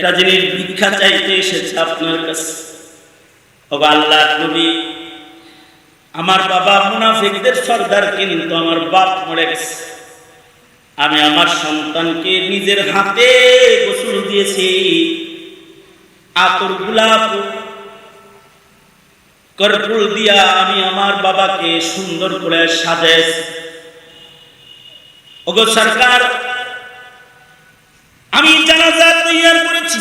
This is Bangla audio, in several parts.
একটা জিনিস ভিক্ষা চাইতে এসেছে আপনার কাছে। ও আল্লাহর নবী, আমার বাবা মুনাফিকদের সর্দার, কিন্তু আমার বাপ মরে গেছে। আমি আমার সন্তানকে নিজের হাতে গোসল দিয়েছি, আতর গোলাপ কর্পূর দিয়া আমি আমার বাবাকে সুন্দর করে সাজাইছি। ওগো সরকার, আমি জানাজা তৈয়ার করেছি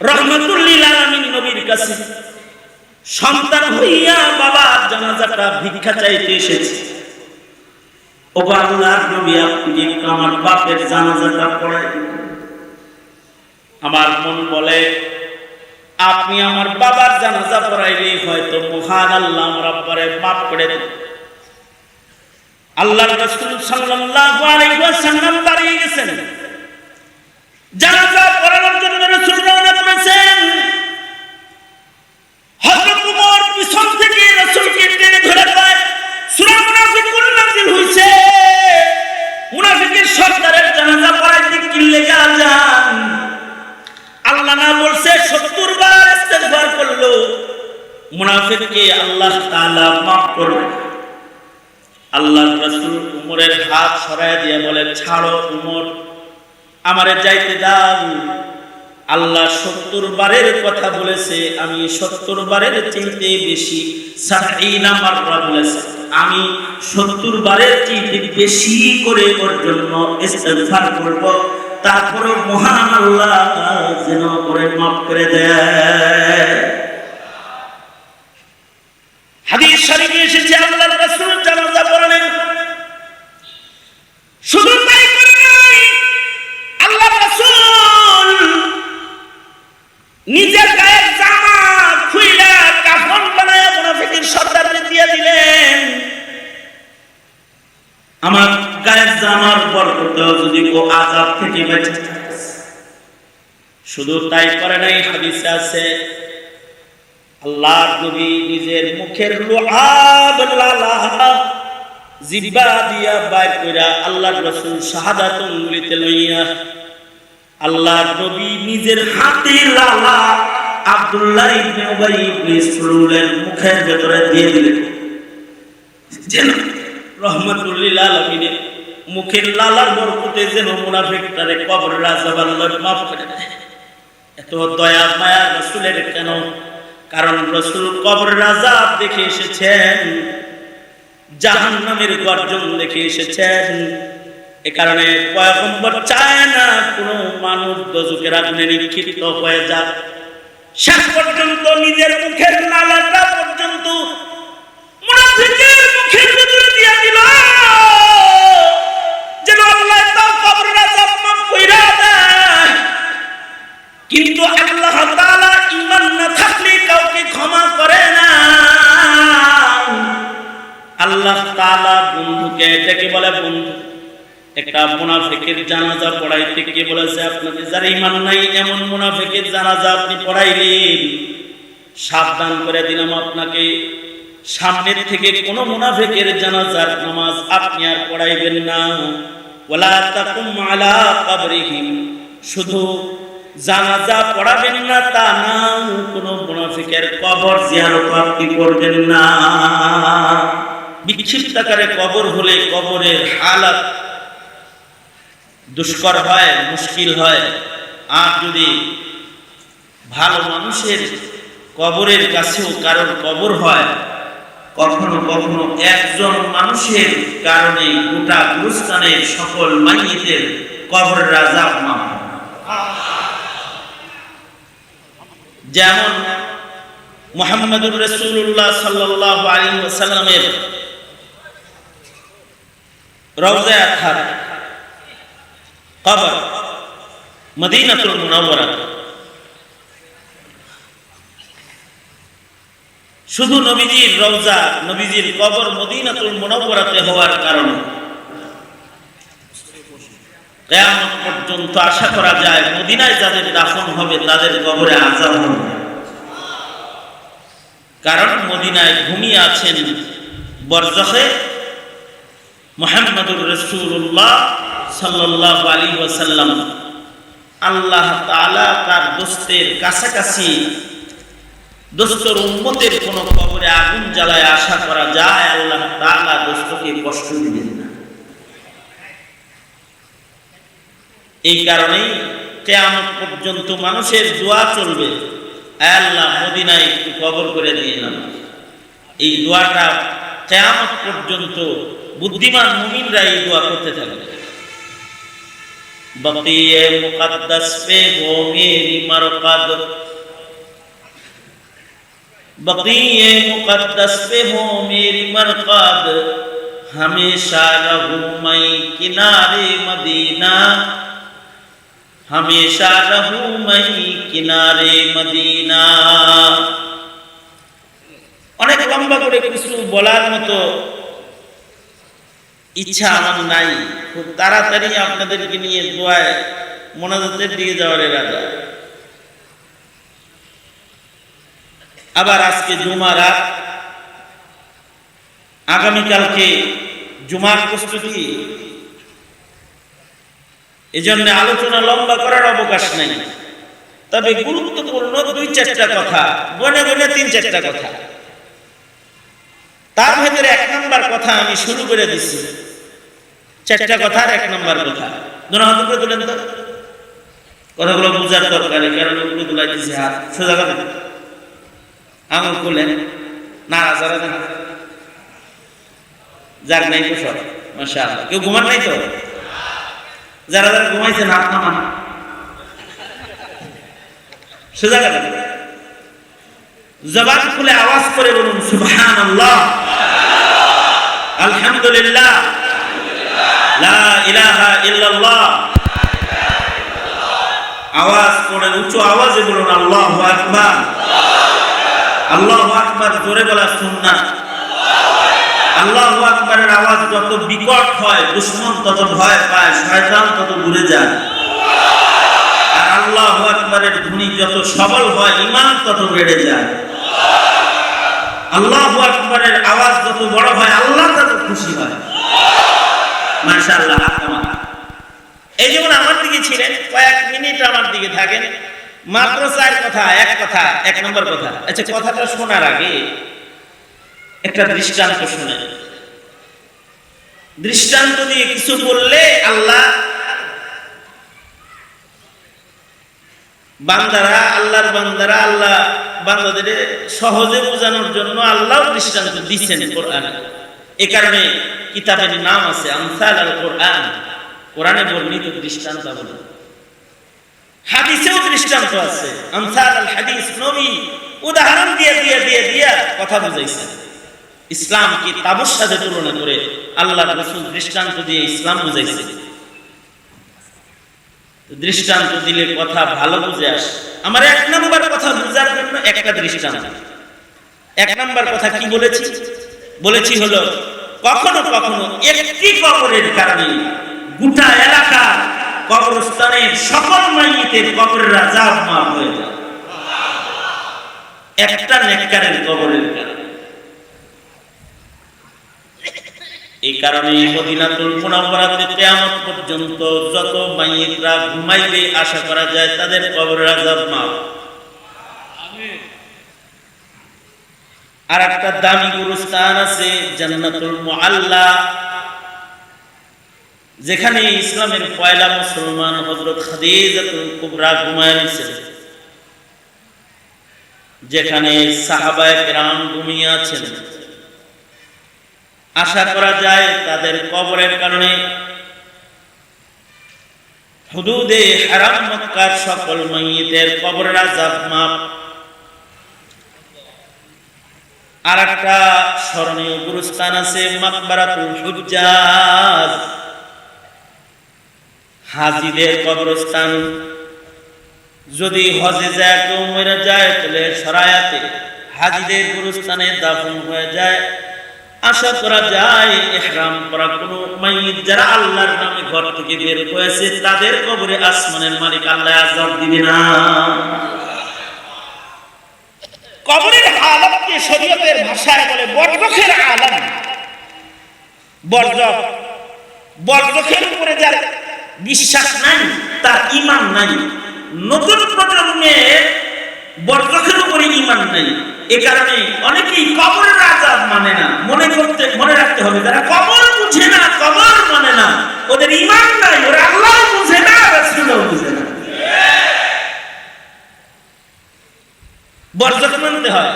রহমাতুল লিল আলামিন নবীর কাছে। সন্তান হইয়া বাবার জানাজাটা ভিক্ষা চাইতে এসেছি। ও আল্লাহর নবী, আপনি আমার বাপের জানাজাটা পড়াই। আমার মন বলে আপনি আমার বাবার জানাজা পড়াইলেই হয়তো মহান আল্লাহ আমার আব্বারে মাফ করে দেন। আল্লাহর রাসূল সাল্লাল্লাহু আলাইহি ওয়াসাল্লাম দাঁড়িয়ে গেছেন, জানাজা পড়ানোর জন্য রাসূল রওনা করেছেন। হযরত ওমর পিছন থেকে রাসূলকে টেনে ধরে কয়, সূরা মুনাফিকুন নাযিল হইছে, মুনাফিকের সর্দারের জানাজা পড়াইতে কি লেগা যান? আল্লাহ না বলছে 70 বার ইস্তেগফার করলো, মুনাফিককে আল্লাহ তাআলা maaf করবে। আল্লাহর রাসূল উমরের হাত সরায় দিয়ে বলে, ছাড়ো উমর, আমারে যাইতে দাও। আল্লাহ 70 বারের কথা বলেছে, আমি 70 বারের চাইতে বেশি 70 মাররা বলেছে, আমি 70 বারের চাইতে বেশি করে ওর জন্য ইস্তেগফার করব, তারপরে মহান আল্লাহ যেন করে মাফ করে দেয়। হাদিস শরীফে এসেছে আল্লাহর রাসূল জানাজা পড়ালেন। শুধু তাই করে নাই, আল্লাহর রাসূল নিজের গায়ের জামা খুইলা কাফন বানায় মুনাফিকের সর্দারকে দিয়ে দিলেন। আমার গায়ের জামার বরকতে যদি কো আযাব থেকে বেঁচে থাকে। শুধু তাই করে নাই, হাদিসে আছে আল্লাহর নবী নিজের মুখের লুআব লালা জিহ্বা দিয়া বাইর কইরা আল্লাহর রাসূল শাহাদাত আঙ্গুলিতে লইয়া আল্লাহর নবী নিজের হাতে লালা আব্দুল্লাহ ইবনে উবাই ইবনে সালুলের মুখের ভিতরে দিয়ে দিলেন, যেন রহমাতুল লিল আলামিনের মুখের লালার বরকতে যেন মুনাফিকটারে কবরের আযাব আল্লাহ মাফ করে দেয়। এত দয়া মায়া রাসূলের কেন? কারণ রাসূল কবরের আযাব দেখে এসেছেন, জাহান্নামের গর্জন দেখে এসেছেন। এ কারণে পয়গম্বর চায় না কোনো মানুষ দোজখের আগুনে নিক্ষিপ্ত হয়ে যাক। শেষ পর্যন্ত নিজের মুখের লালাটা পর্যন্ত মুনাফিকের মুখের ভিতরে দিয়ে দিল, যেন আল্লাহ তার কবরের আযাব মাফ কইরা দেয়। কিন্তু আল্লাহ তাআলা ঈমান না থাকলে কাউকে ক্ষমা করে না। আল্লাহ তাআলা বন্ধুকে ডেকে বলে, বন্ধু, একটা মুনাফিকের জানাজা পড়াইতে কে বলেছে আপনাকে? যার ঈমান নাই এমন মুনাফিকের জানাজা আপনি পড়াইলেন, সাবধান করে দিলাম আপনাকে, সামনের থেকে কোন মুনাফিকের জানাজার নামাজ আপনি আর পড়াইবেন না। ওয়ালা তাকুম আলা কবরিহিম, শুধু জানাজা পড়াবেন না তা না, কোন মুনাফিকের কবর জিয়ারত আপনি করবেন না। বিক্ষিপ্ত আকারে কবর হলে কবরের হালাত দুষ্কর হয়, মুশকিল হয়। আর যদি ভালো মানুষের কবরের কাছেও কারোর কবর হয়, কখনো কখনো একজন মানুষের কারণে গোটা গুলিস্তানের সকল মাইয়িতের কবরের আযাব মাফ হয়। যেমন মুহাম্মদুর রাসূলুল্লাহ সাল্লাল্লাহু আলাইহি ওয়াসাল্লামের রওজা আতহার কবর মদিনাতুল মুনাওয়ারা, শুধু নবীজির রওজা, নবীজির কবর মদিনাতুল মুনাওয়ারাতে হওয়ার কারণে কিয়ামত পর্যন্ত আশা করা যায় মদিনায় যাদের দাফন হবে তাদের কবরে আযাব হবে। কারণ মদিনায় ঘুমিয়ে আছেন বরজখে মুহাম্মদুর রাসূলুল্লাহ সাল্লাল্লাহু আলাইহি ওয়াসাল্লাম। আল্লাহ তাআলা তার দোস্তের কাছাকাছি দোস্তর উম্মতের কোন কবরে আগুন জ্বালায় আশা করা যায় আল্লাহ তাআলা দোস্তকে কষ্ট দিবেন না। এই কারণেই কিয়ামত পর্যন্ত মানুষের দোয়া চলবে, আয় আল্লাহ মদিনায় একটু কবর করে দিয়ে না। এই দোয়াটা কিয়ামত পর্যন্ত বুদ্ধিমান মুমিনরা এই দোয়া করতে থাকবে। বকিয়ে মুকদ্দাস পে হো মেরি মরকদ, বকিয়ে মুকদ্দাস পে হো মেরি মরকদ, हमेशा रहूं मैं किनारे मदीना, हमेशा रहूं मैं किनारे मदीना। অনেক লম্বা করে কিছু বলার মতো ইচ্ছা আমার নাই, খুব তাড়াতাড়ি আপনাদেরকে নিয়ে দোয়ায় মোনাজাতের দিকে যাওয়ার ইরাদা। আবার আজকে জুমা রাত, আগামীকালকে জুমার প্রস্তুতি, এজন্য আলোচনা লম্বা করার অবকাশ নেই। তবে গুরুত্বপূর্ণ 2-4টা কথা, গনে গনে 3-4টা কথা। তার ভেতরে 1 নম্বর কথা আমি শুরু করে দিচ্ছি। 4টা কথার 1 নম্বর কথা দুনো হাত উপরে তুলেন তো, কথাগুলো বুঝার দরকার, কারণ উপরে তুলাই দিয়েছে হাত সোজা করেন, আঙুল খুলেন, নাড়াচাড়া দেন, যার নাই তো সব মাশাআল্লাহ। কেউ ঘুমান নাই তো? যারা যারা ঘুমাইছেন হাত নামান, সোজা করেন, জবান খুলে আওয়াজ করে বলুন সুবহানাল্লাহ, আলহামদুলিল্লাহ, লা ইলাহা ইল্লাল্লাহ। আওয়াজ করে উচ্চ আওয়াজে বলুন আল্লাহু আকবার। আল্লাহু আকবার জোরে বলা সুন্নাত। আল্লাহু আকবারের আওয়াজ যত বিকট হয় দুশমন তত ভয় পায়, শয়তান তত দূরে যায়। আর আল্লাহু আকবারের ধ্বনি যত সবল হয় ঈমান তত বেড়ে যায়। আল্লাহু আকবারের আওয়াজ যত বড় হয় আল্লাহ তত খুশি হয়। মাশাআল্লাহ। এই যেমন আমার দিকে ছিলেন, কয়েক মিনিট আমার দিকে থাকেন, মাত্র 4 কথা, 1 কথা, 1 নম্বর কথা। আচ্ছা, কথাটা শোনার আগে একটা দৃষ্টান্ত শুনেন। দৃষ্টান্ত দিয়ে কিছু বললে আল্লাহ বান্দারা, আল্লাহর বান্দারা, আল্লাহ বান্দাদের সহজে বোঝানোর জন্য আল্লাহ দৃষ্টান্ত দিয়েছেন কোরআনে। এই কারণে কিতাবের নাম আছে আমসাল আল কোরআন, কোরআনে বর্ণিত দৃষ্টান্তাবলী। হাদিসেও দৃষ্টান্ত আছে আমসাল আল হাদিস, নবী উদাহরণ দিয়ে দিয়ে দিয়ে দিয়ে কথা বুঝাইছেন। ইসলাম কি তাবুর সাথে তুলনা করে আল্লাহর রাসূল দৃষ্টান্ত দিয়ে ইসলাম বুঝাইছেন। দৃষ্টান্ত দিলে কথা ভালো বুঝে আসে। আমার 1 নম্বর কথা বুঝার জন্য একটা দৃষ্টান্ত। 1 নম্বর কথা কি বলেছি? বলেছি হলো কখনো কখনো একটি কবরের কারণে গোটা এলাকা কবরস্থানের সকল মাইয়িতের কবরের আযাব মাফ হয়ে যায়, একটা নেককারের কবরের কারণে। এই কারণে মদিনাতুল মুনাওয়ারাতে কিয়ামত পর্যন্ত যত মাইয়িতরা ঘুমাইবে আশা করা যায় তাদের কবরের আযাব মাফ। আমিন। আর একটা দামি গুরুস্থান আছে জান্নাতুল মুআল্লা, যেখানে ইসলামের পয়লা মুসলমান হযরত খাদিজাতুল কুবরা ঘুমাইছেন, যেখানে সাহাবায়ে কেরাম ঘুমিয়ে আছেন। আশা করা যায় তাদের কবরের কারণে হুদুদে হারাম মক্কার সকল মাইয়িতের কবরের আযাব মাফ। আর একটা স্মরণীয় গুরুস্থান আছে মাকবারাতুল হুজ্জাজ, হাজীদের কবরস্থান। যদি হজে যায় কেউ মরে যায় তাহলে সরায়াতে হাজীদের গুরুস্থানে দাফন হয়ে যায়। আশা করা যায় ইহরাম করা কোন মাইয়িত যারা আল্লাহর নামে ঘর থেকে বের হয়েছে তাদের কবরে আসমানের মালিক আল্লাহ আযাব দিবে না। কবরের হালাতকে শরীয়তের ভাষায় বলে বরজখের আলাম। বরজখ, বরজখের উপরে যার বিশ্বাস নাই, তার ঈমান নাই। নতুন প্রজন্মের বর্তকের উপরে ঈমান নাই। এ কারণে অনেকেই কবরের আযাব মানে না। মনে রাখতে হবে, যারা কবর বুঝে না, কবর মানে না, ওদের ঈমান নাই, ওরা আল্লাহ বুঝে না, রাসূলও বুঝে না। বর্তক মানতে হয়।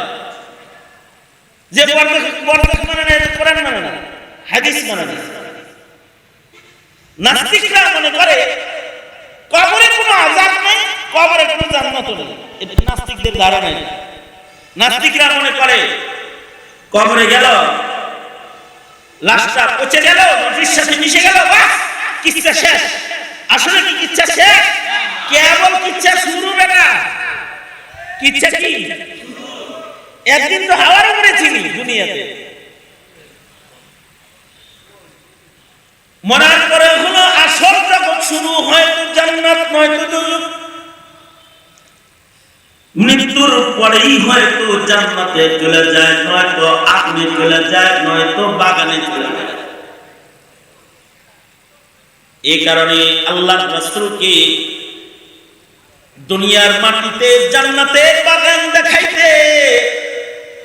যে বর্তক মানে না, কোরআন মানে না, হাদিস মানে না। নাস্তিকরা মনে করে কবরে কোনো আযাব নেই, কবরে কোনো জান্নাত নেই। এটা নাস্তিকদের ধারণা। নাস্তিকরা মনে করে কবরে গেল, লাশটা পচে গেল, মাটির সাথে মিশে গেল, বাস কিচ্ছা শেষ। আসলে কি কিচ্ছা শেষ? কেবল কিচ্ছা শুরু। বেটা কিচ্ছা কি? একদিন তো হাওয়ার উপরে ছিলি দুনিয়াতে, মরার পরে হলো আসল জগৎ শুরু, হয়তো জান্নাত নয়তো দুজক। মৃত্যুর পরেই হয়তো জান্নাতে চলে যায়, নয়তো আগুনে চলে যায়, নয়তো বাগানে চলে যায়। এই কারণে আল্লাহর রাসূলকে দুনিয়ার মাটিতে জান্নাতের বাগান দেখাইতে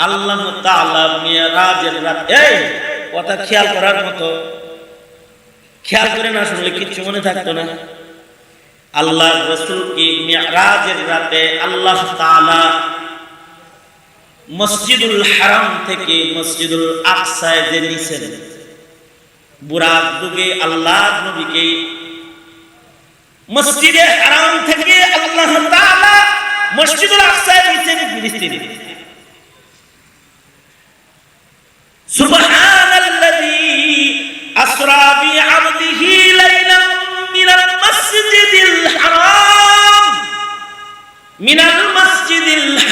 আল্লাহ তাআলা মিরাজের রাত, এই কথা খেয়াল করার মতো, খেয়াল করে না শুনলে কিচ্ছু মনে থাকতো না। আল্লাহ রাসূলকে মিরাজের রাতে আল্লাহ তাআলা মসজিদুল হারাম থেকে মসজিদুল আকসায় যে নিছেন, বুরাক যুগে আল্লাহ নবীকে মসজিদে হারাম থেকে আল্লাহ তাআলা মসজিদুল আকসায় নিছেন ফিলিস্তিনে। সুবহানাল্লাযী আসরা বিআবদিহি লাইলান মিনাল মাসজিদিল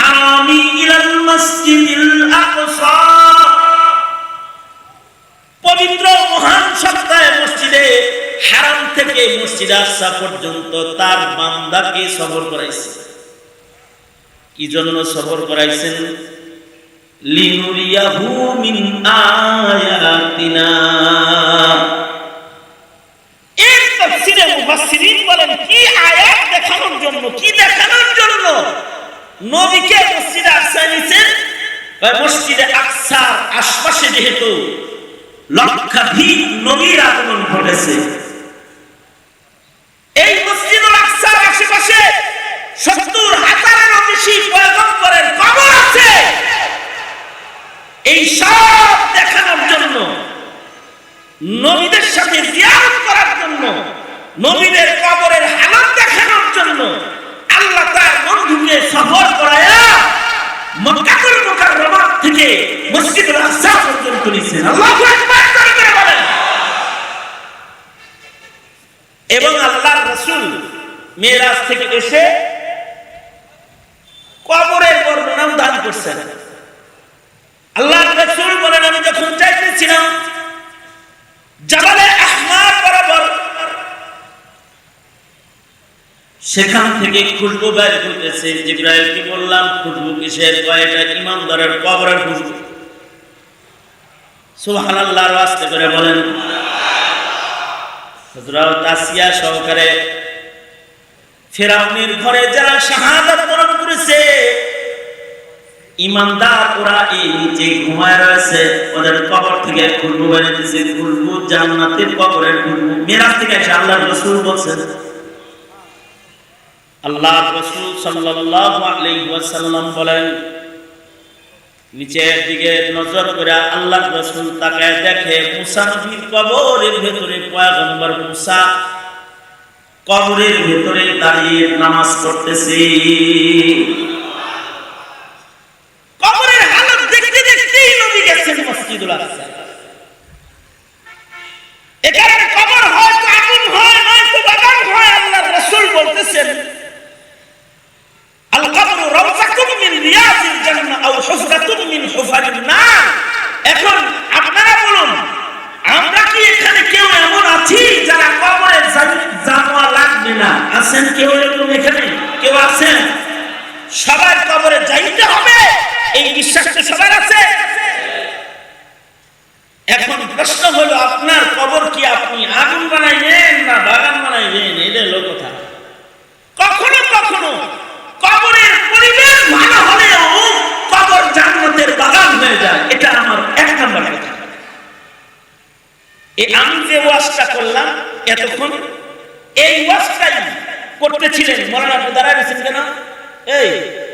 হারাম ইলাল মাসজিদিল আকসা। পবিত্র মহান সত্তায় মসজিদে হারাম থেকে মসজিদে আকসা পর্যন্ত তার বান্দাকে সফর করাইছে। কি জন্য সফর করাইছেন? লিনুরিয়াহু মিন আয়াতিনা। এর তাফসীরে মুফাসসিরিন বলেন, কি আয়াত দেখানোর জন্য, কি দেখানোর জন্য নবীকে মসজিদে আকসায় নিছেন? মসজিদে আকসার আশপাশে যেহেতু লক্ষাধিক নবীর আগমন ঘটেছে, এই মসজিদুল আকসার আশেপাশে 70,000-এরও বেশি পয়গম্বরের কবর আছে। এই সব দেখানোর জন্য, নবীদের সাথে জিয়ারত করার জন্য, নবীদের কবরের হালত দেখানোর জন্য আল্লাহ তার বন্ধুকে সফর করায়া মক্কাতুল মুকাররমা থেকে মসজিদুল আকসা পর্যন্ত নিছেন। আল্লাহু আকবার করে বলেন। এবং আল্লাহর রাসূল মিরাজ থেকে এসে কবরের বর্ণনাও দান করছেন। আল্লাহর রাসূল বলেন, আমি যখন যাইতেছিলাম জাবালে আহমার বরাবর, সেখান থেকে খুশবু বের হইতেছে। জিবরাইলকে বললাম, খুশবু কিসের? এটা ঈমানদারের কবরের খুশবু। সুবহানাল্লাহ, আস্তে করে বলেন। হযরত আসিয়া সহকারে ফিরআউনের ঘরে যারা শাহাদাত বরণ করেছে, ঈমানদার, ওরা এই নিচে ঘুমায় রয়েছে, ওদের কবর থেকে খুশবু বের হইতেছে। খুশবু জান্নাতের কবরের খুশবু। মিরাজ থেকে এসে আল্লাহর রাসূল বলেন, আল্লাহ রাসূল সাল্লাল্লাহু আলাইহি ওয়াসাল্লাম বলেন, নিচের দিকে নজর করে আল্লাহর রাসূল তাকায় দেখে মুসা নবীর কবরের ভেতরে পয়গম্বর মুসা কবরের ভেতরে দাঁড়িয়ে নামাজ পড়তেছে। কবরের হালত দেখতে দেখতেই নবী গেছেন মসজিদুল আকসা। এখানে কবর হয় তো আগুন হয়, নয়তো বাগান হয়। আল্লাহর রাসূল বলতেছেন, আল কবরু রাওযাতুম মিন রিয়াজিল জান্নাহ আও হুফরাতুম মিন হুফারিন নার। এখন আপনারা বলুন, আমরা কি এখানে কেউ এমন আছি যারা কবরে যাওয়া লাগবে না? আছেন কেউ এরকম? এখানে কেউ আছেন? সবার কবরে যাইতে হবে, এই বিশ্বাস তো সবার আছে। এখন প্রশ্ন হলো, আপনার কবর কি আপনি আগুন বানাইবেন না বাগান বানাইবেন? এলো কথা। কখনো কখনো কবরের পরিবেশ ভালো হলেও কবর জান্নাতের বাগান হয়ে যায়, এটা আমার এক নম্বর কথা। আমি যে ওয়াজটা করলাম এতক্ষণ, এই ওয়াজটাই করতেছিলেন মৌলানা। আপনি দাঁড়ায় গেছেন কেন? এই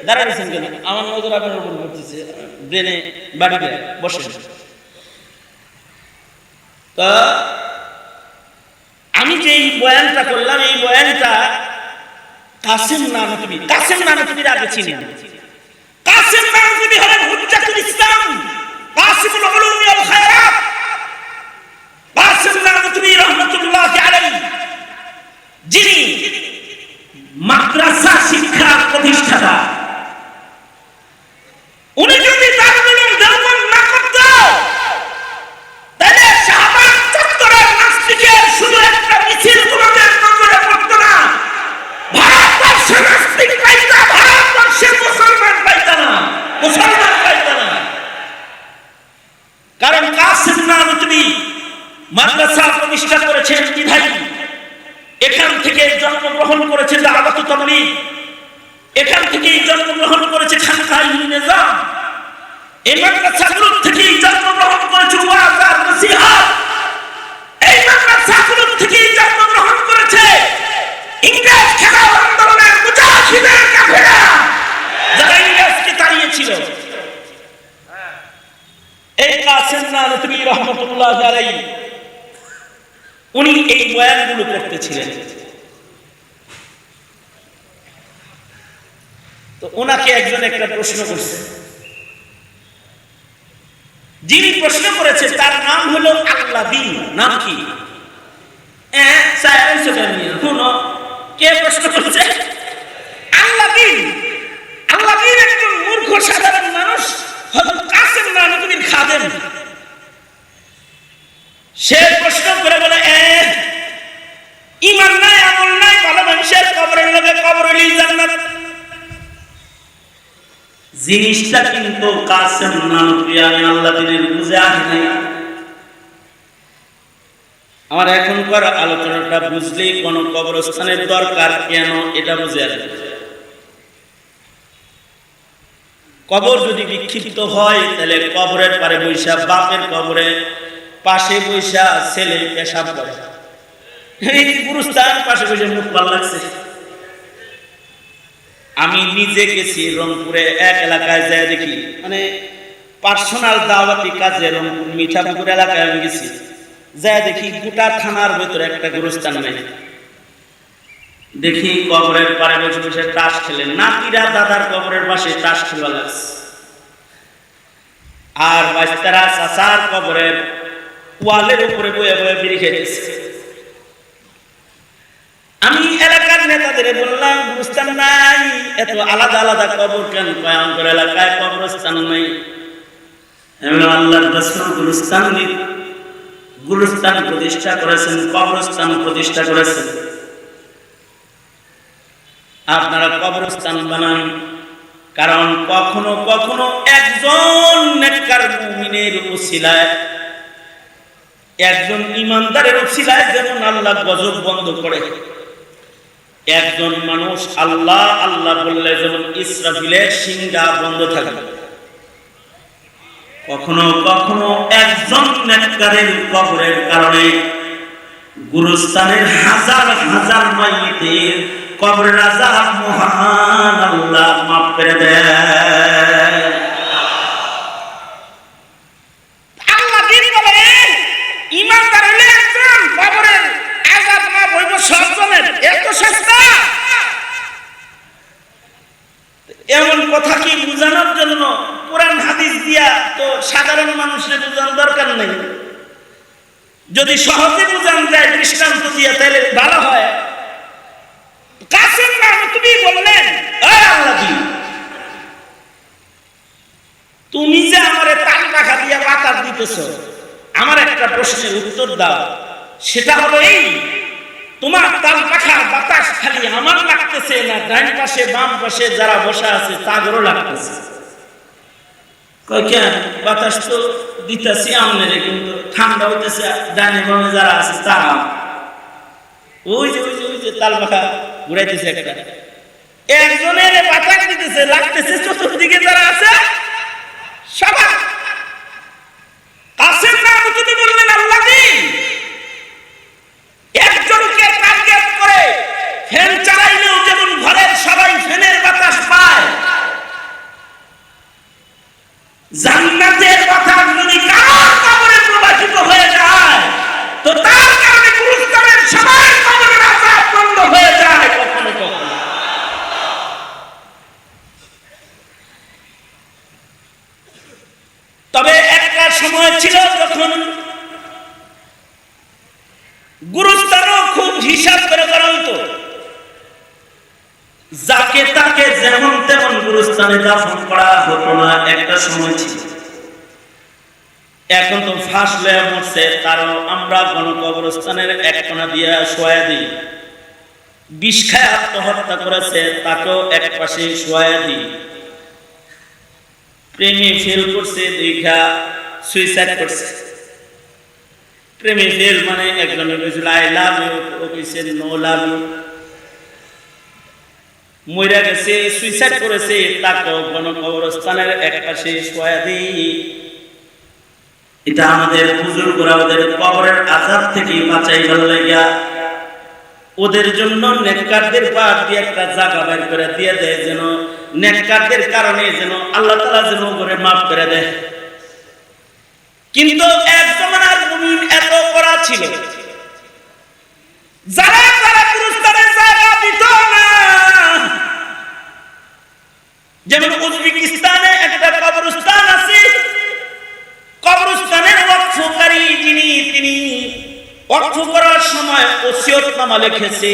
দাঁড়ায় গেছেন কেন? আমার নজর আপনার উপর পড়তেছে, ব্রেনে বাড়ি দেয়, বসেন। তা আমি যে এই বয়ানটা করলাম, এই বয়ানটা কাসেম নানতুবির আগে ছিলেন। কাসেম নানতুবি হলেন হুজ্জাতুল ইসলাম, কাসিমুল উলুম ওয়াল খায়রাত। কাসেম নানতুবি রাহমাতুল্লাহি আলাইহি, যিনি মাদ্রাসা শিক্ষা প্রতিষ্ঠাতা। উনি যদি দারুল উলুম দেওবন্দ না করত, তাহলে শাহবাগ চত্বরের নাস্তিকের শুধু একটা মিছিল তোমাদের নজরে পড়তো না, ভারতবর্ষে নাস্তিক পাইতা, ভারতবর্ষে মুসলমান পাইতা না। কারণ কাসেম নানতুবি মাদ্রাসা প্রতিষ্ঠা করেছেন বিধায়ী, এখান থেকে জন্মগ্রহণ করেছে দাওয়াতুত তাবলীগ, এখান থেকেই জন্মগ্রহণ করেছে খানকায়ে নিজাম, এই মাদ্রাসাগুলো থেকেই জন্মগ্রহণ করেছে ওয়াজ আর নসিহত, এই মাদ্রাসাগুলো থেকেই জন্মগ্রহণ করেছে ইংরেজ খেলাফ আন্দোলনের মুজাহিদের কাফেরা, যারা ইংরেজকে তাড়িয়েছিল। এই কাসেম নানতুবি রাহমাতুল্লাহি আলাইহি উনি এই বয়ানগুলো করতেছিলেন। তো ওনাকে একজন একটা প্রশ্ন করছে, যিনি প্রশ্ন করেছে তার নাম হলো আল্লাদিন। নাম কি? কে প্রশ্ন করছে? আল্লাদিন। আল্লাদিন একজন মূর্খ সাধারণ মানুষ, হযরত কাসেম নানতুবির খাদেম। সে প্রশ্ন করে বলে, ঈমান নাই, আমল নাই, ভালো মানুষের কবরের লগে কবর হলেই জান্নাত। জিনিসটা কিন্তু কাসেম নানতুবি আল্লাদিনের বুঝে আসে নাই। আমার এখনকার আলোচনাটা বুঝলেই কোন কবরস্থানের দরকার কেন এটা বুঝে আসবে। কবর যদি বিক্ষিপ্ত হয়, তাহলে কবরের পারে বৈশা, বাপের কবরে পাশে বৈশা ছেলে পেশাব করে। এই গুরুস্থান পাশে বসে মুখ ভালো লাগছে। আমি নিজে গেছি রংপুরে, এক এলাকায় যায় দেখি, মানে পার্সোনাল দাওয়াতি কাজে রংপুর মিঠাপুকুর এলাকায় আমি গেছি, যায় দেখি গোটা থানার ভেতরে একটা গুরুস্থান নেই। দেখি কবরের পারে বসে বসে তাস খেলেন, নাতিরা দাদার কবরের পাশে তাস খেলা লাগছে, আর বাচ্চারা চাচার কবরের ওয়ালের উপরে বয়ে বয়ে বিড়ি খেতেছে। আমি এলাকার নেতাদের বললাম, গুরুস্থান নাই, এত আলাদা আলাদা কবর কেন? আমাদের এলাকায় কবরস্থান নাই। আল্লাহর রাসূল গুরুস্থান প্রতিষ্ঠা করেছেন, কবরস্থান প্রতিষ্ঠা করেছেন। আপনারা কবরস্থান বানান, কারণ কখনো কখনো একজন নেককার মুমিনের উসিলায়, একজন ইমানদারের উসিলায় যেমন আল্লাহ গজব বন্ধ করে, একজন মানুষ আল্লাহ আল্লাহ বললে যেমন ইসরাফিলের সিংহা বন্ধ থাকে। কখনো কখনো একজন নেককারের কবরের কারণে গুরুস্থানের হাজার হাজার মাইয়িতের কবরের আযাব মহান আল্লাহ মাফ করে দেয়। আল্লাহ দিন বলে ইমানদার হলে একজন কবরের আযাব মাফ হইব সবজনের, এত সস্তা। এমন কথা কি বুঝানোর জন্য কোরআন হাদিস দিয়া তো সাধারণ মানুষের বোঝানোর দরকার নেই। যদি সহজে বুঝান যায় দৃষ্টান্ত দিয়া, তাহলে ভালো হয়। কাসেম নানতুবি বললেন, তুমি যে আমারে তাল পাখা দিয়া বাতাস দিতেছ, আমার একটা প্রশ্নের উত্তর দাও। সেটা হলো এই, তোমার তাল পাখার বাতাস খালি আমার লাগতেছে না ডান পাশে বাম পাশে যারা বসা আছে তাদেরও লাগতেছে? কয় কেন? বাতাস তো দিতেছি আমনে, কিন্তু ঠান্ডা হইতেছে ডানে বামে যারা আছে তারা। ওই যে যে তাল মাখা ঘুরাইতেছে একটা, একজনের বাতাক দিতেছে, লাগতেছে চতুর্দিকে যারা আছে সবাই। কাসেম নানুতুবি বললেন আল্লাহ দিন একজনকে টার্গেট করে ফ্যান চালাইলেও যেমন ঘরের সবাই ফ্যানের বাতাস পায়, জান্নাতের বাতাস যদি কারোর কবরে প্রবাহিত হয়ে যায় তো তার কারণে গুরুস্থানের সবাই কবরের আযাব বন্ধ হয়ে যায় কখনো কখনো। তবে একটা সময় ছিল যখন গুরুস্থানও খুব হিসাব করে করা হতো, যাকে তাকে যেমন তেমন গুরুস্থানে দাফন করা হতো না, একটা সময় ছিল। এখন তো ফাঁস লয়ে মরছে তারও আমরা গণকবরস্থানের এক কোণা দিয়ে শোয়া দিই, বিষ খায় আত্মহত্যা করেছে তাকেও এক পাশে শোয়া দিই, প্রেমে ফেল করছে দেখা সুইসাইড করছে। প্রেমে ফেল মানে একজনের কইছিল আই লাভ ইউ, ও কইছে নো লাভ ইউ, মইরা গেছে সুইসাইড করেছে তাকেও গণকবরস্থানের এক পাশে শোয়া দিই। এটা আমাদের বুজুর্গরা ওদের কবরের আযাব থেকে বাঁচাইবার লাগিয়া ওদের জন্য নেককারদের বাদ দিয়ে একটা জায়গা বের করে দিয়ে দেয়, যেন নেককারদের কারণে যেন আল্লাহ তাআলা যেন ওরে মাফ করে দেয়। কিন্তু এক জমানার মুমিন এত করা ছিল, যারা যারা গুরুস্থানের জায়গা দিত না, যেমন উজবেকিস্তানে একটা কবরস্থান আছে, কবরস্থানের ওয়াকফকারী যিনি তিনি ওয়াকফ করার সময় ওসিয়তনামা লিখেছে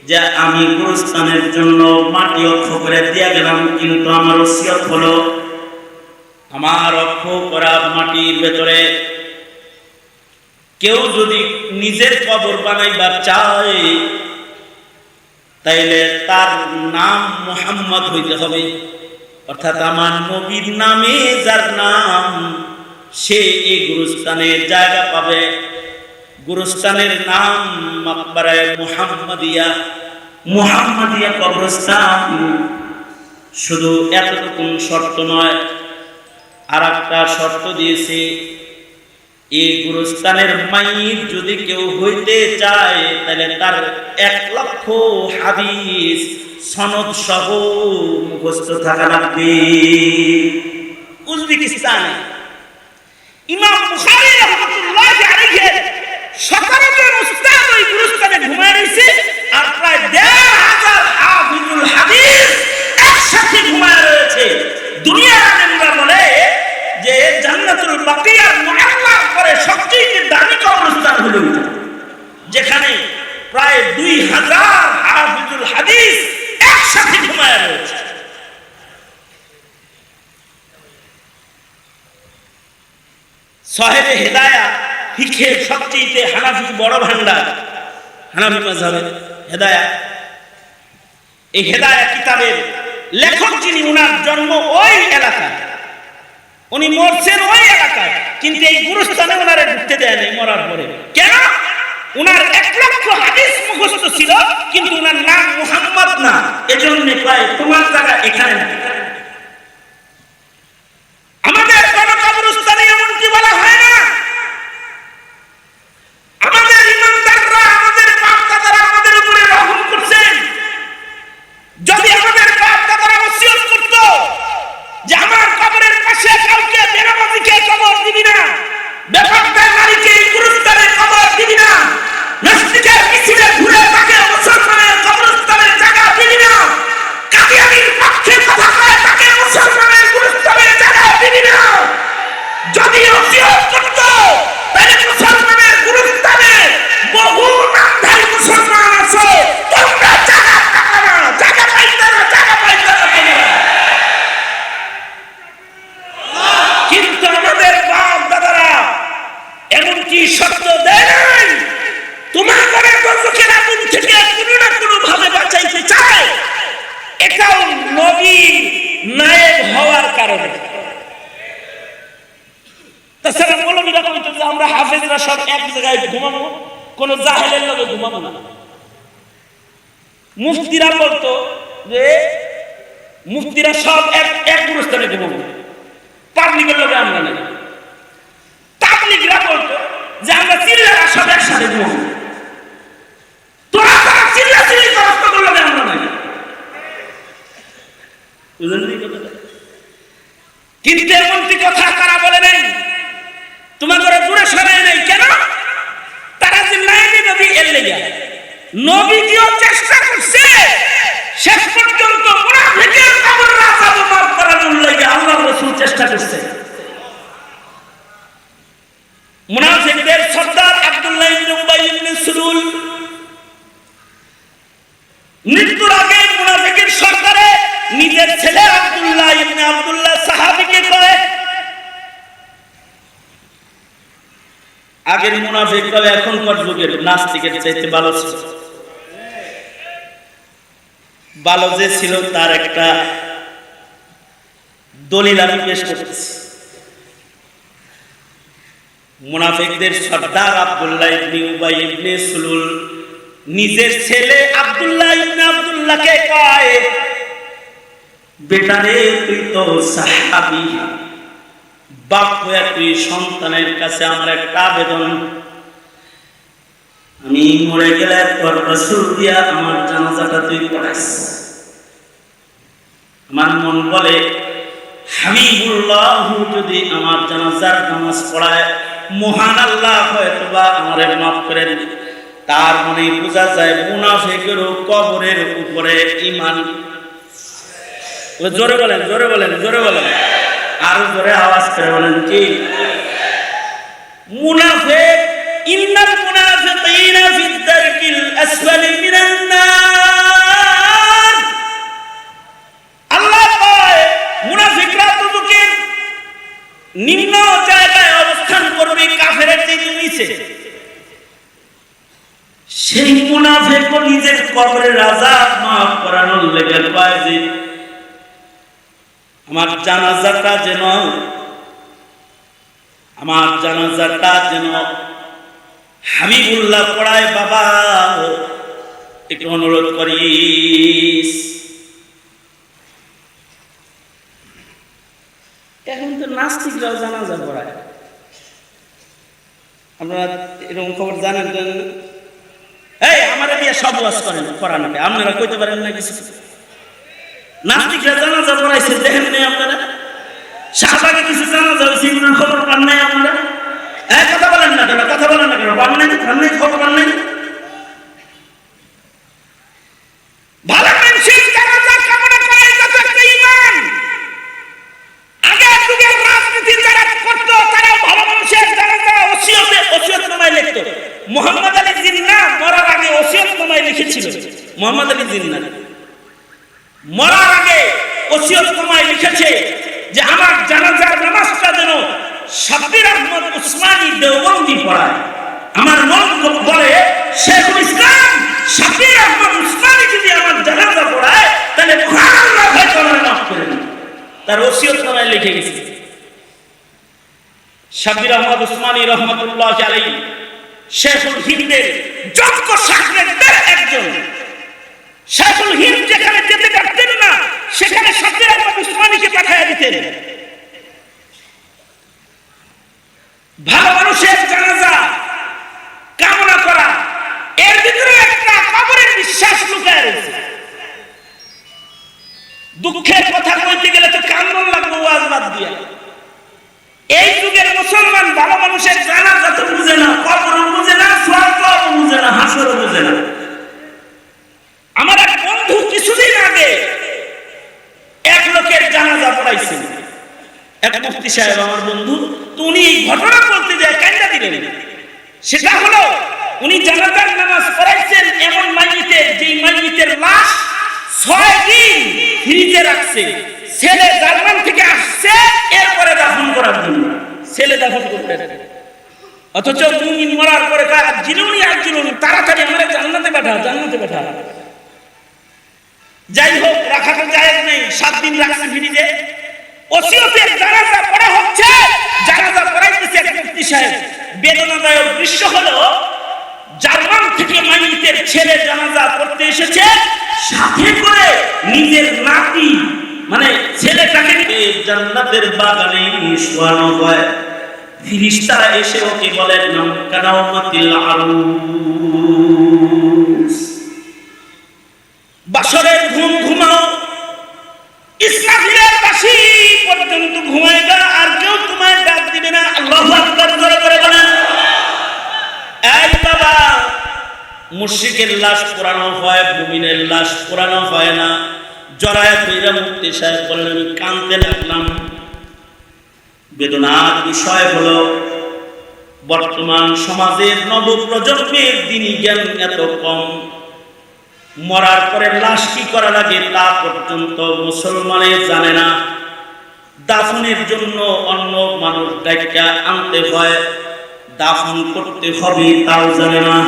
যে আমি গুরুস্থানের জন্য মাটি ওয়াকফ করে দিয়ে গেলাম, কিন্তু আমার ওসিয়ত হলো আমার ওয়াকফ করা মাটির ভেতরে কেউ যদি নিজের কবর বানাইবার চায় তাইলে তার নাম মুহাম্মদ হইতে হবে, অর্থাৎ আমার নবীর নামে যার নাম সে এই গুরুস্থানের জায়গা পাবে। গুরুস্থানের নাম মাকবারায়ে মুহাম্মাদিয়া, মুহাম্মাদিয়া কবরস্থান। শুধু এতটুকু শর্ত নয়, আর একটা শর্ত দিয়েছে, এই গুরুস্থানের মাইয়িত যদি কেউ হইতে চায় তাহলে তার 1 লক্ষ হাদিস সনদ সহ মুখস্থ থাকা লাগবে। উজবেকিস্তানে ইমাম বুখারী রাহমাতুল্লাহি আলাইহি 17 জন উস্তাদ ওই গুরুস্থানে ঘুমায় রয়েছে, আর প্রায় 1,500 হাফিজুল হাদিস একসাথে ঘুমায় রয়েছে। দুনিয়ার আলেমরা বলে যে জান্নাতুল বাকিয়ার মুআল্লার পরে সবচেয়ে দামি কবরস্থান হলো যেখানে প্রায় 2000 হাফিজুল হাদিস একসাথে ঘুমায় রয়েছে। সাহেবে হেদায়া ফিকহের সবচেয়ে হানাফি বড় ভান্ডার, হানাফি মাযহাবের হেদায়া। এই হেদায়া কিতাবের লেখক যিনি, উনার জন্ম ওই এলাকায়, উনি মরছেন ওই এলাকায়, কিন্তু এই গুরুস্থানে ওনারে ঢুকতে দেয় নাই মরার পরে। কেন? উনার 1 লক্ষ হাদিস মুখস্থ ছিল, কিন্তু উনার নাম মুহাম্মদ না, এজন্য কয় তোমার জায়গা এখানে না। আমাদের কোন কবরস্থানে এমন কি বলা হয় না? আমাদের ইমানদাররা, আমাদের বাপ দাদারা আমাদের উপরে রহম করছেন। যদি আমাদের বাপ দাদারা ওসিয়ত করত যে আমার কবরের পাশে কাউকে বেনামাজিকে কবর দিবি না, বেপরদা নারীকে এই গুরুস্থানে কবর দিবি না, নাস্তিকের মিছিলে ঘুরে তাকে মুসলমানের কবরস্থানের জায়গা দিবি না, কাদিয়ানীর পক্ষে কথা কয় তাকে মুসলমানের গুরুস্থানের জায়গা দিবি না, যদি ওসিয়ত করত তাহলে মুসলমানের গুরুস্থানে বহু নামধারী মুসলমান আছে, তোমরা জায়গা পাবে না, জায়গা পাইতে না, জায়গা পাইতে না তোমরা। কিন্তু আমাদের বাপ দাদারা এমনকি শব্দ দেয় নাই, তোমার ঘরে দোজখের আগুন থেকে কোনো না কোনো ভাবে বাঁচাইতে চায়, এটাও নবীর নায়েব হওয়ার কারণে। তাছাড়া মৌলবীরা কইতো যে আমরা হাফেজরা সব এক জায়গায় ঘুমাবো, কোন জাহেলের লগে ঘুমাবো না। মুফতিরা বলতো যে মুফতিরা সব এক গুরুস্থানে দেব, পাবলিকের লোকে আমরা নেই। তাবলিগরা বলতো যে আমরা চিল্লারা সব একসাথে দেব, তোরা তারা চিল্লা চিল্লি করস তো লোকে আমরা নেই। কিন্তু এমনটি কথা তারা বলে নেই, তোমাদের দূরে সরাই নেই কেন? তারা চিল্লায়নি নবী এর লেগে, নবীজিও চেষ্টা করছে শেষ পর্যন্ত মুনাফিকের কবর আযাব মাফ করানোর লাগি আল্লাহর রাসূল চেষ্টা করছে। মুনাফিকদের সর্দার আব্দুল্লাহ ইবনে উবাই ইবনে সুলুল মৃত্যুর আগে মুনাফিকের সর্দারে নিজের ছেলে আব্দুল্লাহ ইবনে আব্দুল্লাহ সাহাবীকে কয়, আগের মুনাফিকরা এখনকার যুগের নাস্তিকের চাইতে ভালো ছিল। ভালো যে ছিল তার একটা দলিল আমি পেশ করতেছি। মুনাফিকদের সর্দার আব্দুল্লাহ ইবনে উবাই ইবনে সুলুল নিজের ছেলে আব্দুল্লাহ ইবনে আব্দুল্লাহকে কয়, বেটারে তুই তো সাহাবী, বাপ হয়ে তুই সন্তানের কাছে আমার একটা আবেদন, আমি মরে গেলে তোর রাসূল দিয়া আমার জানাজাটা তুই পড়াইস। আমার মন বলে হাবিবুল্লাহ যদি আমার জানাজার নামাজ পড়ায় মহান আল্লাহ হয়তোবা আমারে মাফ করে দিবে। তার মানে বোঝা যায় মুনাফিকেরও কবরের উপরে ঈমান। জোরে বলেন, জোরে বলেন, জোরে বলেন, আরো জোরে আওয়াজ করে বলেন কি? মুনাফিক, ইন্নাল মুনাফিকিনা ফিদ দারকিল আসফালি মিনান নার। আল্লাহ কয় মুনাফিকরা দুজকের নিম্ন জায়গায় অবস্থান করবে, কাফেরের চেয়ে নিচে। সেই মুনাফিকও নিজের কবরের আযাব মাফ করানোর লেগে কয় যে আমার জানাজাটা যেন হাবিবুল্লাহ পড়ায়, বাবা একটু অনুরোধ করিস। এখন তো নাস্তিকরাও জানাজা পড়ায়, আপনারা এরকম খবর জানেন? এই আমারা দিয়ে সব ওয়াজ করেন করানোকে, আপনারা কইতে পারেন না কিছু? নাস্তিকরা জানাজা পড়াইছে দেখেন নাই আপনারা? শাহবাগে কিছু জানাজা হয়েছে, এগুলোর খবর পান নাই আপনারা? কথা বলেন না কেন, কথা বলেন না কেন? পান নাই, খবর পান নাই? ভালো মানুষের জানাজা কামনা করে এটা তো একটা ঈমান। আগের যুগের রাজনীতি যারা করতো তারা ভালো মানুষের জানাজা ওসিয়তনামায় লিখতো। মুহাম্মদ আলী জিন্নাহ মরার আগে ওসিয়তনামায় লিখেছিল। মুহাম্মদ আলী জিন্নাহ মরার আগে ওসিয়তনামায় লিখেছে যে আমার জানাজার নামাজটা যেন শাব্বির আহমদ উসমানী দেওবন্দি পড়ায়। আমার মন বলে শেখুল ইসলাম শাব্বির আহমদ উসমানী যদি আমার জানাজা পড়ায় তাহলে মহান আল্লাহ হয়তো আমার মাফ করে দিবেন। তার ওসিয়তনামায় লিখে গেছে। শাব্বির আহমদ উসমানী রহমাতুল্লাহ আলাইহি শেখুল হিন্দের যোগ্য শাসকদের একজন। শেখুল হিন্দ যেখানে যেতে পারতেন না সেখানে শাব্বির আহমদ উসমানীকে পাঠিয়ে দিতেন। ভালো মানুষের জানাজা কামনা করা, এর ভিতরে একটা কবরের বিশ্বাস লুকায় রয়েছে। দুঃখের কথা কইতে গেলে তো কান্না লাগবে ওয়াজ বাদ দিয়া। এই যুগের মুসলমান ভালো মানুষের জানাজা তো বুঝে না, কবরও বুঝে না, সওয়াবও বুঝে না, হাসরও বুঝে না। আমার এক বন্ধু কিছুদিন আগে এক লোকের জানাজা পড়াইছিল, এক মুফতি সাহেব আমার বন্ধু। তো উনি এই ঘটনা বলতে যায় কান্না দিলেন। সেটা হলো উনি জানাজার নামাজ পড়াইছেন এমন মাইয়িতের, যেই মাইয়িতের লাশ 6 দিন ফ্রিজে রাখছে। ছেলে জার্মান থেকে আসছে এরপরে দাফন করার জন্য, ছেলে দাফন করতে। অথচ মুমিন মরার পরে কয় আজিলুনি আজিলুনি, তাড়াতাড়ি আমারে জান্নাতে পাঠা, জান্নাতে পাঠা। যাই হোক, রাখাটা জায়েজ নেই, 7 দিন রাখছে ফ্রিজে। ওসিয়তের জানাজা পড়া হচ্ছে, জানাজা পড়াইতেছে এক মুফতি সাহেব। বেদনাদায়ক দৃশ্য হলো জার্মান থেকে মাইয়িতের ছেলে জানাজা পড়তে এসেছে, সাথে করে নিজের নাতি মানে ছেলেটাকে জান্নাতের বাগানে শোয়ানো হয়। ফেরেশতারা এসে ওকে বলেন নাম কানাউমাতিল আরুস, বাসরের ঘুম ঘুমাও, ইসরাফিলের বাঁশি পর্যন্ত ঘুমায়গা, আর কেউ তোমায় ডাক দিবে না। আল্লাহু আকবার জোরে করে বলেন। এই বাবা, মুশরিকের লাশ পোড়ানো হয়, মুমিনের লাশ পোড়ানো হয় না। জরায়ে কইরা মুফতি সাহেব বললেন আমি কাঁদতে লাগলাম। বেদনার বিষয় হলো বর্তমান সমাজের নবপ্রজন্মের দ্বীনি জ্ঞান এত কম, মরার পরে লাশ কি করা লাগে তা পর্যন্ত মুসলমানের জানে না। দাফনের জন্য অন্য মানুষ ডাইকা আনতে হয়, দাফন করতে হবে তাও জানে না।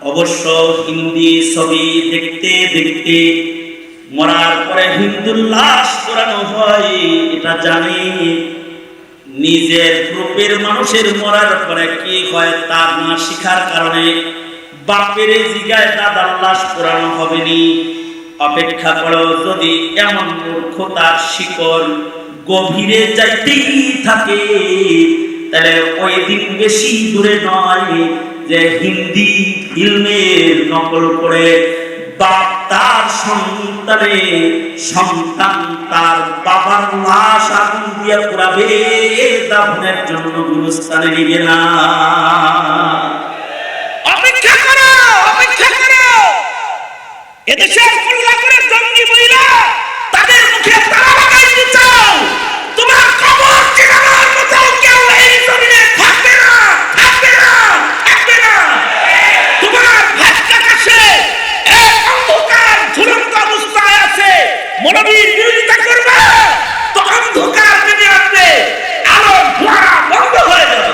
অবশ্য হিন্দি ছবি দেখতে দেখতে মরার পরে হিন্দুর লাশ পোড়ানো হয় এটা জানে। নিজের গ্রুপের মানুষের মরার পরে কি হয় তা না শিখার কারণে বাপের জিগায় দাদার লাশ পোড়ানো হবে নি। অপেক্ষা করো, যদি এমন মূর্খতার শিকড় গভীরে যাইতেই থাকে তাহলে ওই দিন বেশি দূরে নয় যে হিন্দি ফিল্মের নকল করে বাপ তার সন্তান তার বাবার লাশ আগুন দিয়ে পোড়াবে, দাফনের জন্য গুরুস্থানে নিবে না। অপেক্ষা করো, অপেক্ষা করো। এদেশের মোল্লা করে জঙ্গি মহিলা তাদের মুখে তালা লাগাইতে চাও, তোমার কবর চেনানোর মতো কেউ এই জমিনে থাকবে না, থাকবে না, থাকবে না। তোমার ভাগ্য কাছে এক অন্ধকার ঝুলন্ত অবস্থায় আছে, মৌলবীর বিরোধিতা করবে তো অন্ধকার নেমে আসবে, আলো ধোঁয়া বন্ধ হয়ে যাবে।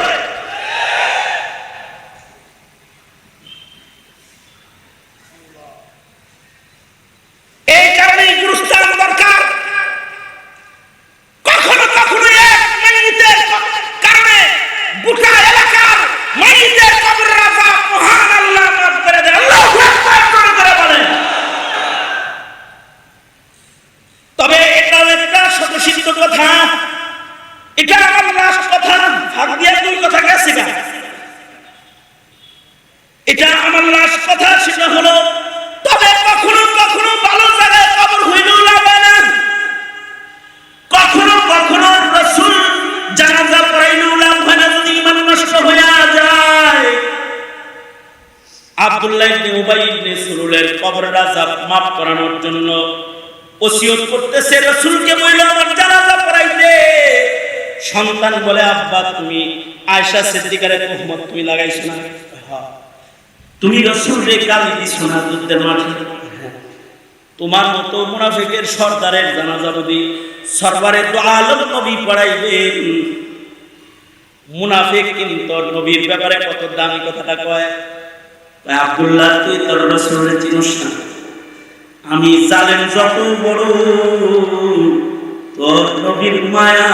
এই কারণেই গুরুস্থান দরকার। কখনো কখনো এক মাইয়িতের কারণে গোটা এলাকার মাইয়িতের কবর রাজা মহান আল্লাহ মাফ করে দেন। আল্লাহু আকবার করে বলেন। তবে এটাও একটা স্বতঃসিদ্ধ কথা, এটা আমার লাস্ট কথা, ভাগ দিয়ে দুই কথা গেছে গা, এটা আমার লাস্ট কথা। সেটা হলো তবে কখনো কখনো ভালো জায়গায় কবর হইলেও লাভ হয় না, কখনো কখনো রাসূল জানাজা পড়াইলেও লাভ হয় না যদি ঈমান নষ্ট হয়ে যায়। আব্দুল্লাহ ইবনে উবাই ইবনে সুলুলের কবরের আযাব মাফ করানোর জন্য ওসিয়ত করতেছে, রাসূলকে বলল আমার জানাজা পড়াইতে। সন্তান বলে আব্বা তুমি আয়েশা সিদ্দিকার রহমত তুমি লাগাইছো না? হ্যাঁ। তুমি রাসূলের গালি দিছো না যুদ্ধের মাঠে? তোমার মতো মুনাফিকের সর্দারের জানাজা যদি সরবারে দু আলম নবী পড়াইবেন, মুনাফিক কিন্তু নবীর ব্যাপারে কত দামি কথাটা কয়। আব্দুল্লাহ তুই তোর রাসূলের চিনিস না, আমি জালেম যত বড় তোর নবীর মায়া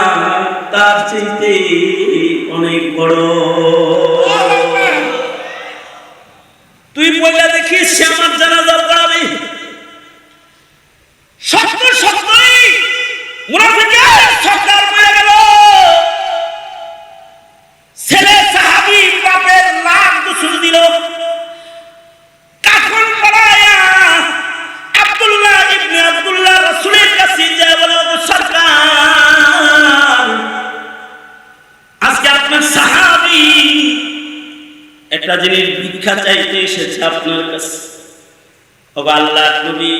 তার চাইতে অনেক বড়। তুই বললে দেখিস সে আমার জানাজা পড়াবে। সত্য সত্যই মুনাফিকের সরকার বলে গেল। ছেলে সাহাবী বাপের নাম গোসল দিল, কাফন পরায়া আব্দুল্লাহ ইবনে আব্দুল্লাহ রাসূলের কাছে যায় বলে সরকার আজকে আপনার সাহাবী একটা জিনিস ভিক্ষা চাইতে এসেছে আপনার কাছে। ও আল্লাহর নবী,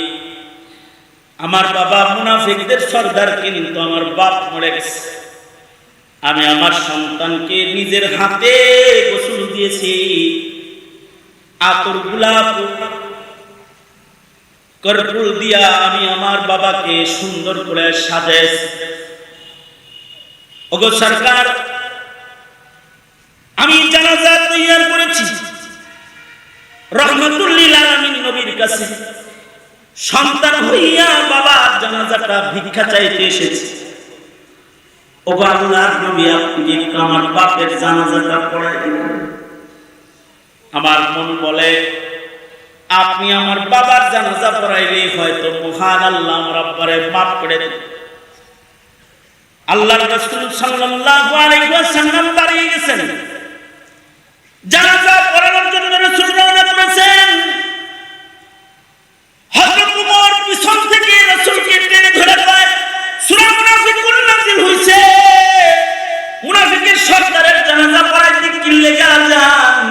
আমার বাবা মুনাফিকদের সরদার, কিন্তু আমার বাপ মরে গেছে। আমি আমার সন্তানকে নিজের হাতে গোসল দিয়েছি, আতর গোলাপ কর্পূর দিয়া আমি আমার বাবাকে সুন্দর করে সাজাইছি। ওগো সরকার, আমি জানাজা তৈয়ার করেছি রহমাতুল লিল আলামিন নবীর কাছে। সন্তান হইয়া বাবা জানাজাটা ভিক্ষা চাইতে এসেছে। ওগো আল্লাহর নবী, আপনি আমার বাপের জানাজাটা পড়াই দিন। আমার মন বলে আপনি আমার বাবার জানাজা পড়াইলেই হয়তো মহান আল্লাহ আমার আব্বারে মাফ করে দেন। আল্লাহর রাসূল সাল্লাল্লাহু আলাইহি ওয়াসাল্লাম দাঁড়িয়ে গেছেন, জানাজা পড়ানোর জন্য রাসূল রওনা করেছেন। হযরত ওমর পিছন থেকে রাসূলকে টেনে ধরে কয়, সূরা মুনাফিকুন নাযিল হইছে, মুনাফিকের সর্দারের জানাজা পড়াইতে কি লেগে যান?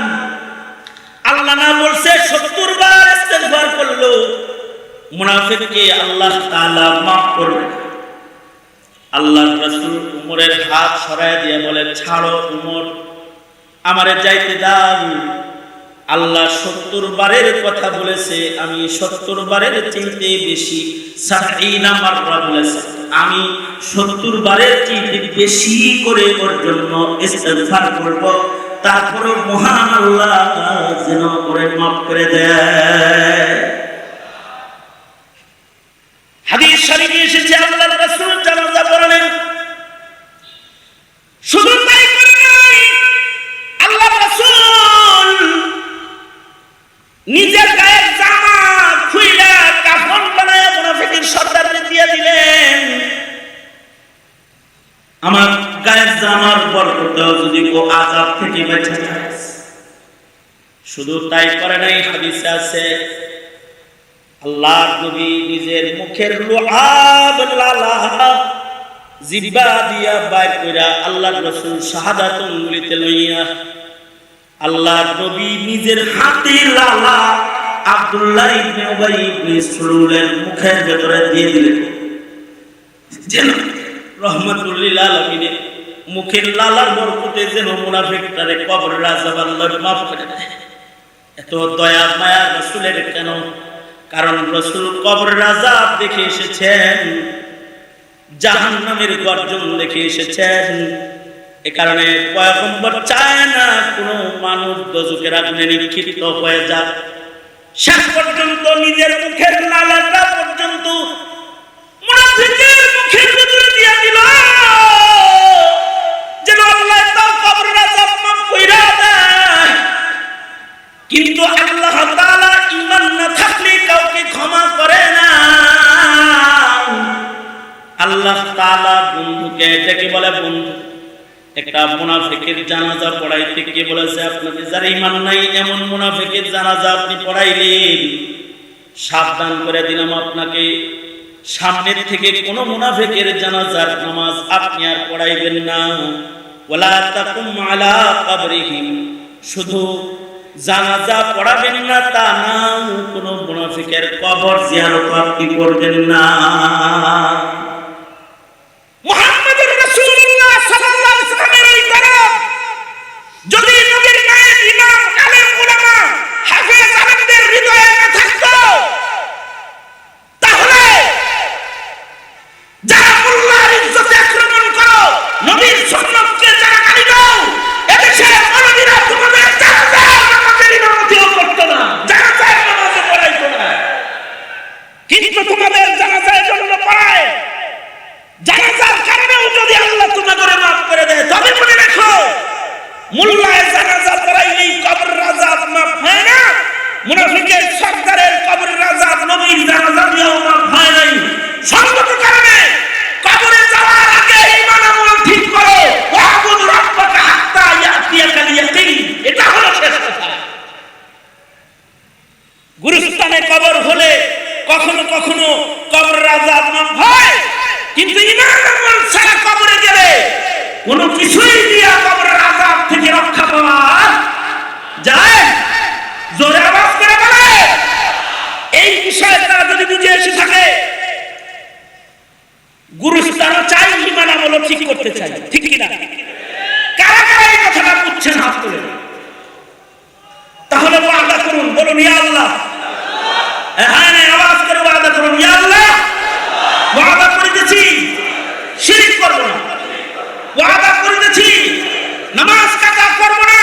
আল্লাহ না বলছে 70 বার ইস্তেগফার করলো, মুনাফিককে আল্লাহ তাআলা maaf করবে। আল্লাহর রাসূল উমরের হাত সরায় দিয়ে বলে, ছাড়ো উমর, আমারে যাইতে দাও। আল্লাহ 70 বারের কথা বলেছে, আমি 70 বারের চাইতে বেশি 70 মাররা বলেছে, আমি 70 বারের চাইতে বেশি করে ওর জন্য ইস্তেগফার করব, তারপরে মহান আল্লাহ যেন করে মাফ করে দেয়। হাদিস শরীফে এসেছে আল্লাহর রাসূল জানাজা পড়ালেন, শুধু তাই করে নাই, আল্লাহর রাসূল নিজের গায়ের জামা খুইলা কাফন বানায় মুনাফিকের সর্দারকে দিয়ে দিলেন। আমার গায়ের জামার বরকতেও যদি ও আযাব থেকে বেঁচে যায়। শুধু তাই করে নাই, হাদিসে আছে আল্লাহর নবী নিজের মুখের লুআব লালা জিহ্বা দিয়া বাইর কইরা আল্লাহর রাসূল শাহাদাত আঙ্গুলিতে লইয়া আল্লাহর নবী নিজের হাতে লালা আব্দুল্লাহ ইবনে উবাই ইবনে সুলুলের মুখের ভিতরে দিয়ে দিলেন, যেন রহমাতুল লিল আলামিন মুখের লালার বরকতে যেন মুনাফিকটারে কবরের আযাব আল্লাহ মাফ করে দেয়। এত দয়া মায়া রাসূলের কেন? কারণ রাসূল কবরের আযাব দেখে এসেছেন, জাহান্নামের গর্জন দেখে এসেছেন। এ কারণে পয়গম্বর চায় না কোনো মানুষ দোজখের আগুনে নিক্ষিপ্ত হয়ে যাক। শেষ পর্যন্ত নিজের মুখের লালাটা পর্যন্ত মুনাফিকের মুখের ভিতরে দিয়ে দিল, যেন আল্লাহ তার কবরের আযাব মাফ কইরা দেয়। কিন্তু আল্লাহ তাআলা ঈমান না থাকলে কাউকে ক্ষমা করে না। আল্লাহ তাআলা বন্ধুকে ডেকে বলে, বন্ধু, একটা মুনাফিকের জানাজা পড়াইতে গিয়ে বলেছে, আপনাকে যার ঈমান নাই এমন মুনাফিকের জানাজা আপনি পড়াইলেন, সাবধান করে দিলাম আপনাকে, সামনের থেকে কোন মুনাফিকের জানাজার নামাজ আপনি আর পড়াইবেন না। ওয়ালা তাকুম আলা কবরিহিম, শুধু জানাজা পড়াবেন না তা না, কোন মুনাফিকের কবর জিয়ারত আপনি করবেন না। মুহাম্মদুর রাসূলুল্লাহ সাল্লাল্লাহু আলাইহি ওয়াসাল্লামের এই তরফ যদি নবীর গায়ে ইমাম, আলেম, উলামা, হাফেজ আলেমদের হৃদয়ে না থাকতো, তাহলে যারা আল্লাহর ইজ্জতে আক্রমণ করো, নবীর সুন্নাতকে যারা গালি দাও, এদেশের মানবীরা তোমাদের জানাজা নামাজের ইমামতিও করতো না, জানাজার নামাজও পড়াইতো না। কিন্তু তোমাদের জানাজার জন্য পড়ায়, জানাজার কারণেও যদি আল্লাহ তোমাদের মাফ করে দেয়, তবে মনে রাখো মোল্লায় জানাজা পড়াইলেই কবরের আযাব মাফ হয় না, মুনাফিকের সর্দারের কবরের আযাব নবীর জানাজা দিয়েও মাফ হয় নাই। সঙ্গত কারণে কবরে যাওয়ার আগে ঈমান আমল ঠিক করো, ওয়াবুদ রাব্বাকা হাত্তা ইয়াতিয়াকাল ইয়াকিন, এটা হলো শেষ কথা। গুরুস্থানে কবর হলে কখনো কখনো কবরের আযাব মাফ হয়, কিন্তু ঈমান আমল ছাড়া কবরে গেলে কোনো কিছুই দিয়া কবরের আযাব থেকে রক্ষা পাওয়া যায়? জোরে আওয়াজ করে বলে। এই বিষয়টা যদি বুঝে এসে থাকে, গুরুস্থানও চাই, ঈমান আমলও ঠিক করতে চাই, ঠিক কিনা? কারা কারা এই কথাটা বুঝছেন হাত তুলে? তাহলে ওয়াদা করুন, বলুন ইয়া আল্লাহ। হ্যাঁ, আওয়াজ করে ওয়াদা করুন, ইয়া আল্লাহ ওয়াদা করিতেছি শিরক করব না, ওয়াদা করিতেছি নামাজ কাজা করব না,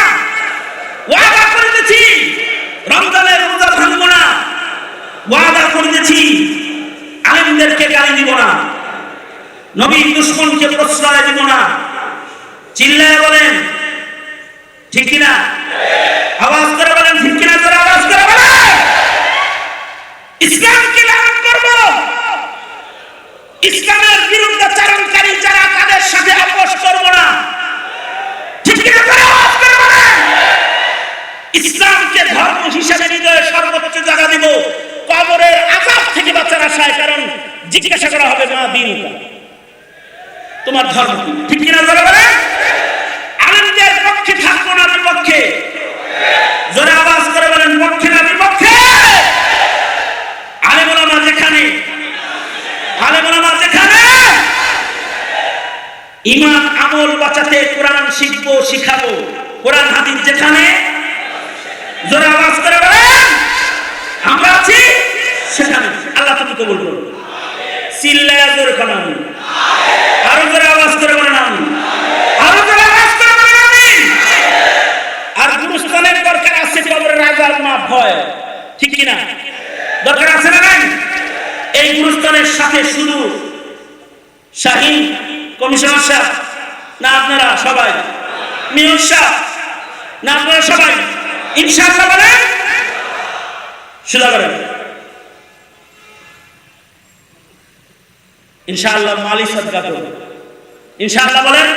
ওয়াদা করিতেছি রমজানের রোজা ভাঙব না, ওয়াদা করিতেছি আলেমদেরকে গালি দিব না, নবীর দুশমনকে প্রশ্রয় দিব না। চিল্লায় বলেন ঠিক কিনা? আওয়াজ করে বলেন ইসলামকে লালন করব, ইসলামের বিরুদ্ধাচারণকারী যারা তাদের সাথে আপোষ করব না। ঠিক কি না? আওয়াজ করে বলেন। ইসলামকে ধর্ম হিসেবে হৃদয়ে সর্বোচ্চ জায়গা দিব, কবরের আযাব থেকে বাঁচার আশায়। কারণ জিজ্ঞাসা করা হবে মা দিনুকা, তোমার ধর্ম কি? ঠিক কি না? বলেন। আলেমদের পক্ষে থাকবো না বিপক্ষে? জোরে আওয়াজ করে বলেন, পক্ষে না বিপক্ষে? আলেম ওলামা যেখানে, আলেম ওলামা যেখানে, ঈমান আমল বাঁচাতে কোরআন শিখবো শিখাবো। কোরআন হাদিস যেখানে, জোরে আওয়াজ করে বলেন, আমরা আছি সেখানে। আল্লাহ তুমি কবুল করো। চিল্লায়া জোরে কোন আমিন। আরো জোরে আওয়াজ করে বলেন আমিন। আরো জোরে আওয়াজ করে বলেন আমিন। আর গুরুস্থানের দরকার আছে কবরের আযাব না ভয়। ঠিক কি না? দরকার আছে না নাই? এই গুরুস্থানের সাথে শুধু শাহীন কমিশনার সাহেব না আপনারা সবাই, মেয়র সাহেব না আপনারা সবাই, ইনশাআল্লাহ বলেন, সুদা করেন ইনশাআল্লাহ, মালি সদকা করুন ইনশাআল্লাহ বলেন।